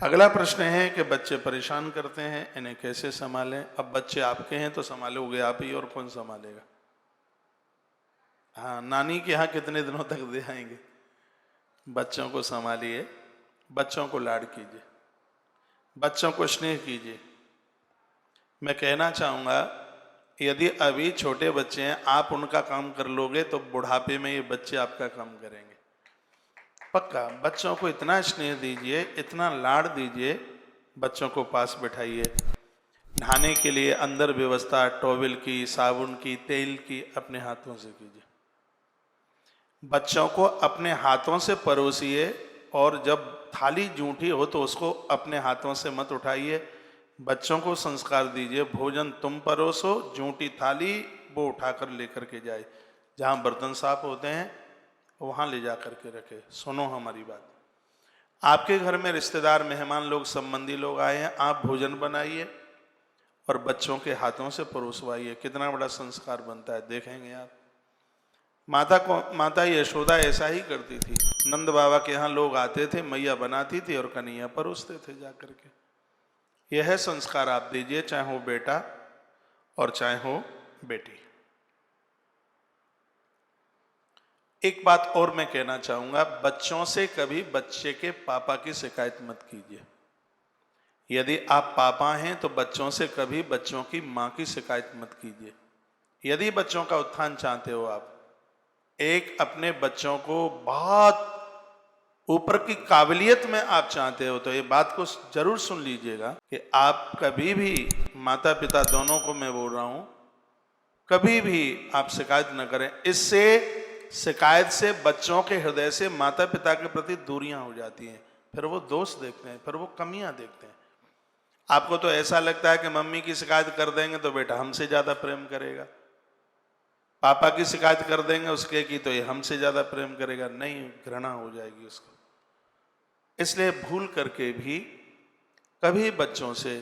अगला प्रश्न है कि बच्चे परेशान करते हैं, इन्हें कैसे संभालें। अब बच्चे आपके हैं तो संभालोगे आप ही, और कौन संभालेगा। हाँ, नानी के यहाँ कितने दिनों तक दे आएंगे। बच्चों को संभालिए, बच्चों को लाड कीजिए, बच्चों को स्नेह कीजिए। मैं कहना चाहूँगा, यदि अभी छोटे बच्चे हैं, आप उनका काम कर लोगे तो बुढ़ापे में ये बच्चे आपका काम करेंगे पक्का। बच्चों को इतना स्नेह दीजिए, इतना लाड दीजिए, बच्चों को पास बैठाइए। नहाने के लिए अंदर व्यवस्था टॉवल की, साबुन की, तेल की अपने हाथों से कीजिए। बच्चों को अपने हाथों से परोसिए, और जब थाली जूठी हो तो उसको अपने हाथों से मत उठाइए। बच्चों को संस्कार दीजिए, भोजन तुम परोसो, जूठी थाली वो उठाकर लेकर के जाए। जहाँ बर्तन साफ होते हैं वहाँ ले जा करके रखे। सुनो हमारी बात, आपके घर में रिश्तेदार, मेहमान लोग, संबंधी लोग आए हैं, आप भोजन बनाइए और बच्चों के हाथों से परोसवाइए। कितना बड़ा संस्कार बनता है, देखेंगे आप। माता यशोदा ऐसा ही करती थी। नंद बाबा के यहाँ लोग आते थे, मैया बनाती थी और कन्हैया परोसते थे जा करके। यह संस्कार आप दीजिए, चाहे हो बेटा और चाहे हो बेटी। एक बात और मैं कहना चाहूंगा, बच्चों से कभी बच्चे के पापा की शिकायत मत कीजिए। यदि आप पापा हैं तो बच्चों से कभी बच्चों की मां की शिकायत मत कीजिए। यदि बच्चों का उत्थान चाहते हो, आप एक अपने बच्चों को बहुत ऊपर की काबिलियत में आप चाहते हो, तो ये बात को जरूर सुन लीजिएगा कि आप कभी भी, माता पिता दोनों को मैं बोल रहा हूं, कभी भी आप शिकायत न करें। इससे शिकायत से बच्चों के हृदय से माता पिता के प्रति दूरियां हो जाती हैं, फिर वो दोष देखते हैं, फिर वो कमियां देखते हैं। आपको तो ऐसा लगता है कि मम्मी की शिकायत कर देंगे तो बेटा हमसे ज्यादा प्रेम करेगा, पापा की शिकायत कर देंगे उसके की तो ये हमसे ज्यादा प्रेम करेगा। नहीं, घृणा हो जाएगी उसको। इसलिए भूल करके भी कभी बच्चों से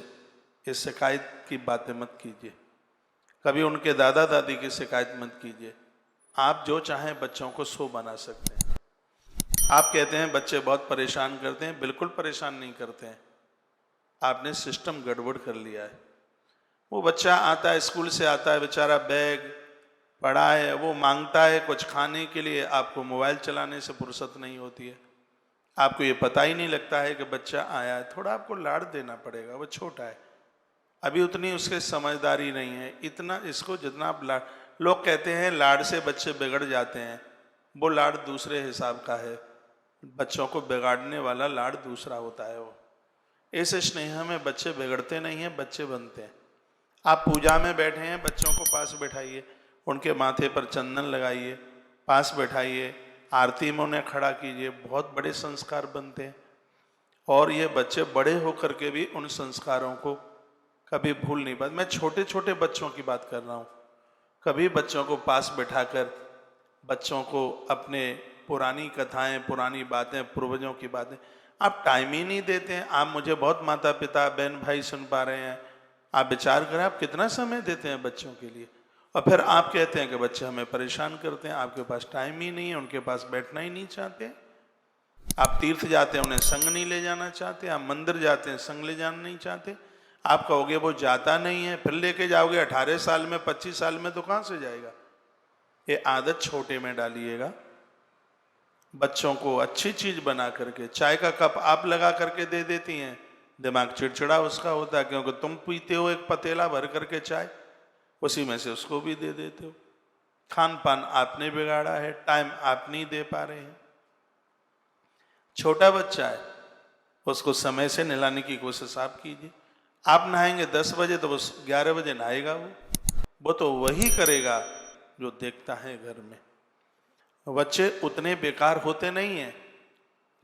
इस शिकायत की बातें मत कीजिए, कभी उनके दादा दादी की शिकायत मत कीजिए। आप जो चाहें बच्चों को सो बना सकते हैं। आप कहते हैं बच्चे बहुत परेशान करते हैं, बिल्कुल परेशान नहीं करते हैं, आपने सिस्टम गड़बड़ कर लिया है। वो बच्चा आता है, स्कूल से आता है बेचारा, बैग पड़ा है, वो मांगता है कुछ खाने के लिए, आपको मोबाइल चलाने से फुर्सत नहीं होती है, आपको ये पता ही नहीं लगता है कि बच्चा आया है। थोड़ा आपको लाड देना पड़ेगा, वो छोटा है, अभी उतनी उसके समझदारी नहीं है। इतना इसको जितना आप लाड, लोग कहते हैं लाड से बच्चे बिगड़ जाते हैं, वो लाड दूसरे हिसाब का है। बच्चों को बिगाड़ने वाला लाड दूसरा होता है। वो इस स्नेह में बच्चे बिगड़ते नहीं हैं, बच्चे बनते हैं। आप पूजा में बैठे हैं, बच्चों को पास बैठाइए, उनके माथे पर चंदन लगाइए, पास बैठाइए, आरती में उन्हें खड़ा कीजिए, बहुत बड़े संस्कार बनते हैं। और ये बच्चे बड़े होकर के भी उन संस्कारों को कभी भूल नहीं पाते। मैं छोटे छोटे बच्चों की बात कर रहा हूँ। कभी बच्चों को पास बैठाकर बच्चों को अपने पुरानी कथाएं, पुरानी बातें, पूर्वजों की बातें, आप टाइम ही नहीं देते हैं। आप मुझे बहुत माता पिता बहन भाई सुन पा रहे हैं, आप विचार करें आप कितना समय देते हैं बच्चों के लिए, और फिर आप कहते हैं कि बच्चे हमें परेशान करते हैं। आपके पास टाइम ही नहीं है, उनके पास बैठना ही नहीं चाहते। आप तीर्थ जाते हैं, उन्हें संग नहीं ले जाना चाहते। आप मंदिर जाते हैं, संग ले जाना नहीं चाहते। आप कहोगे वो जाता नहीं है, फिर लेके जाओगे, 18 साल में 25 साल में तो कहाँ से जाएगा। ये आदत छोटे में डालिएगा। बच्चों को अच्छी चीज बना करके, चाय का कप आप लगा करके दे देती हैं, दिमाग चिड़चिड़ा उसका होता है, क्योंकि तुम पीते हो एक पतीला भर करके चाय, उसी में से उसको भी दे देते हो। खान पान आपने बिगाड़ा है, टाइम आप नहीं दे पा रहे हैं। छोटा बच्चा है, उसको समय से नहलाने की कोशिश आप कीजिए। आप नहाएंगे 10 बजे तो वो 11 बजे नहाएगा। वो तो वही करेगा जो देखता है घर में। बच्चे उतने बेकार होते नहीं हैं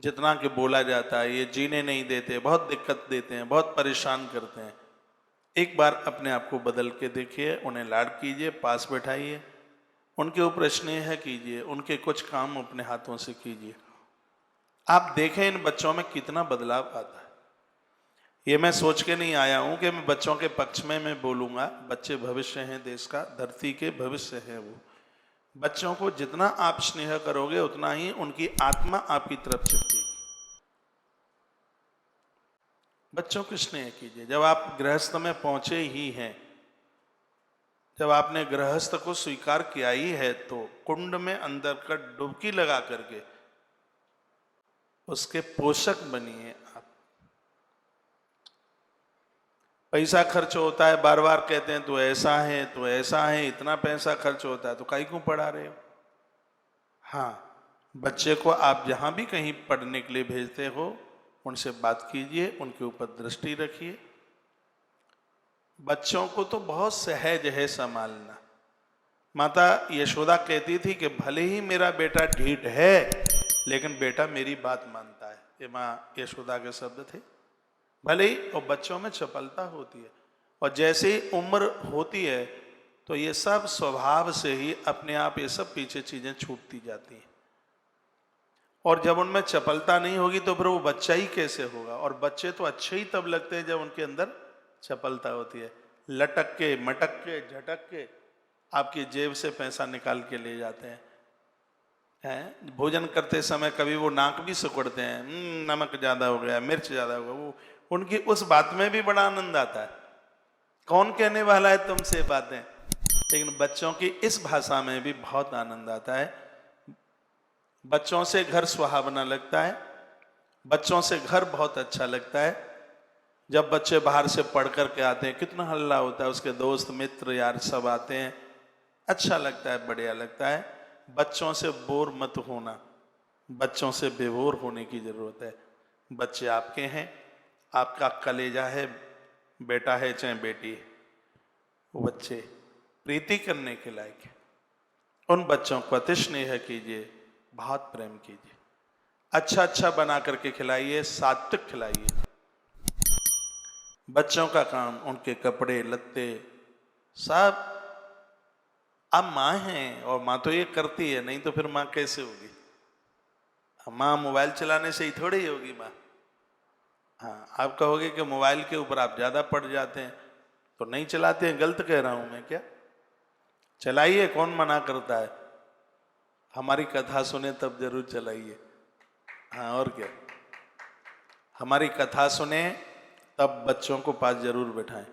जितना कि बोला जाता है। ये जीने नहीं देते, बहुत दिक्कत देते हैं, बहुत परेशान करते हैं। एक बार अपने आप को बदल के देखिए, उन्हें लाड कीजिए, पास बैठाइए, उनके ऊपर स्नेह कीजिए, उनके कुछ काम अपने हाथों से कीजिए। आप देखें इन बच्चों में कितना बदलाव आता है। ये मैं सोच के नहीं आया हूं कि मैं बच्चों के पक्ष में मैं बोलूंगा। बच्चे भविष्य हैं देश का, धरती के भविष्य है। वो बच्चों को जितना आप स्नेह करोगे उतना ही उनकी आत्मा आपकी तरफ चिपकेगी। बच्चों को स्नेह कीजिए। जब आप गृहस्थ में पहुंचे ही हैं, जब आपने गृहस्थ को स्वीकार किया ही है, तो कुंड में अंदर का डुबकी लगा करके उसके पोषक बनिए आप। पैसा खर्च होता है, बार बार कहते हैं तो ऐसा है तो ऐसा है, इतना पैसा खर्च होता है तो काहे क्यों पढ़ा रहे हो। हाँ, बच्चे को आप जहां भी कहीं पढ़ने के लिए भेजते हो, उनसे बात कीजिए, उनके ऊपर दृष्टि रखिए। बच्चों को तो बहुत सहज है संभालना। माता यशोदा कहती थी कि भले ही मेरा बेटा ढीठ है, लेकिन बेटा मेरी बात मानता है। ये माँ यशोदा के शब्द थे। भले ही, और बच्चों में चपलता होती है, और जैसे ही उम्र होती है तो ये सब स्वभाव से ही अपने आप ये सब पीछे चीजें छूटती जाती हैं। और जब उनमें चपलता नहीं होगी तो फिर वो बच्चा ही कैसे होगा। और बच्चे तो अच्छे ही तब लगते हैं जब उनके अंदर चपलता होती है। लटक के, मटक के, झटक के आपकी जेब से पैसा निकाल के ले जाते हैं। भोजन करते समय कभी वो नाक भी सिकुड़ते हैं, नमक ज्यादा हो गया, मिर्च ज्यादा हो गया, वो उनकी उस बात में भी बड़ा आनंद आता है। कौन कहने वाला है तुमसे बातें, लेकिन बच्चों की इस भाषा में भी बहुत आनंद आता है। बच्चों से घर सुहावना लगता है, बच्चों से घर बहुत अच्छा लगता है। जब बच्चे बाहर से पढ़ करके आते हैं, कितना हल्ला होता है, उसके दोस्त मित्र यार सब आते हैं, अच्छा लगता है, बढ़िया लगता है। बच्चों से बोर मत होना, बच्चों से बेबोर होने की जरूरत है। बच्चे आपके हैं, आपका कलेजा है, बेटा है चाहे बेटी है, वो बच्चे प्रीति करने के लायक है। उन बच्चों को अति स्नेह कीजिए, बहुत प्रेम कीजिए, अच्छा अच्छा बना करके खिलाइए, सात्विक खिलाइए। बच्चों का काम उनके कपड़े लत्ते सब, अब माँ हैं और माँ तो ये करती है, नहीं तो फिर माँ कैसे होगी। माँ मोबाइल चलाने से ही थोड़ी ही होगी माँ। हाँ, आप कहोगे कि मोबाइल के ऊपर आप ज्यादा पड़ जाते हैं, तो नहीं चलाते हैं, गलत कह रहा हूं मैं क्या। चलाइए, कौन मना करता है। हमारी कथा सुने तब जरूर चलाइए। हाँ, और क्या, हमारी कथा सुने तब बच्चों को पास जरूर बैठाएं।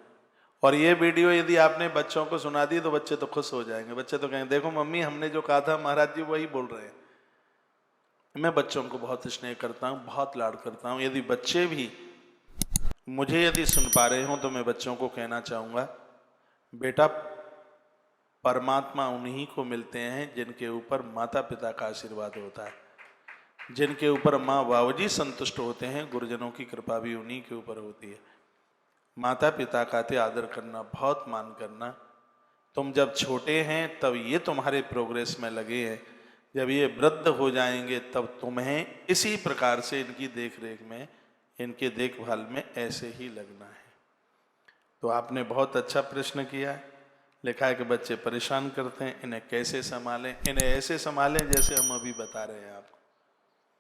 और ये वीडियो यदि आपने बच्चों को सुना दी तो बच्चे तो खुश हो जाएंगे। बच्चे तो कहेंगे देखो मम्मी हमने जो कहा था महाराज जी वही बोल रहे हैं। मैं बच्चों को बहुत स्नेह करता हूँ, बहुत लाड करता हूँ। यदि बच्चे भी मुझे यदि सुन पा रहे हो तो मैं बच्चों को कहना चाहूँगा, बेटा परमात्मा उन्हीं को मिलते हैं जिनके ऊपर माता पिता का आशीर्वाद होता है, जिनके ऊपर माँ बाबूजी संतुष्ट होते हैं, गुरुजनों की कृपा भी उन्हीं के ऊपर होती है। माता पिता का अति आदर करना, बहुत मान करना। तुम जब छोटे हैं तब ये तुम्हारे प्रोग्रेस में लगे हैं, जब ये वृद्ध हो जाएंगे तब तुम्हें इसी प्रकार से इनकी देख रेख में, इनके देखभाल में ऐसे ही लगना है। तो आपने बहुत अच्छा प्रश्न किया है। लिखा है कि बच्चे परेशान करते हैं, इन्हें कैसे संभालें। इन्हें ऐसे संभालें जैसे हम अभी बता रहे हैं आपको।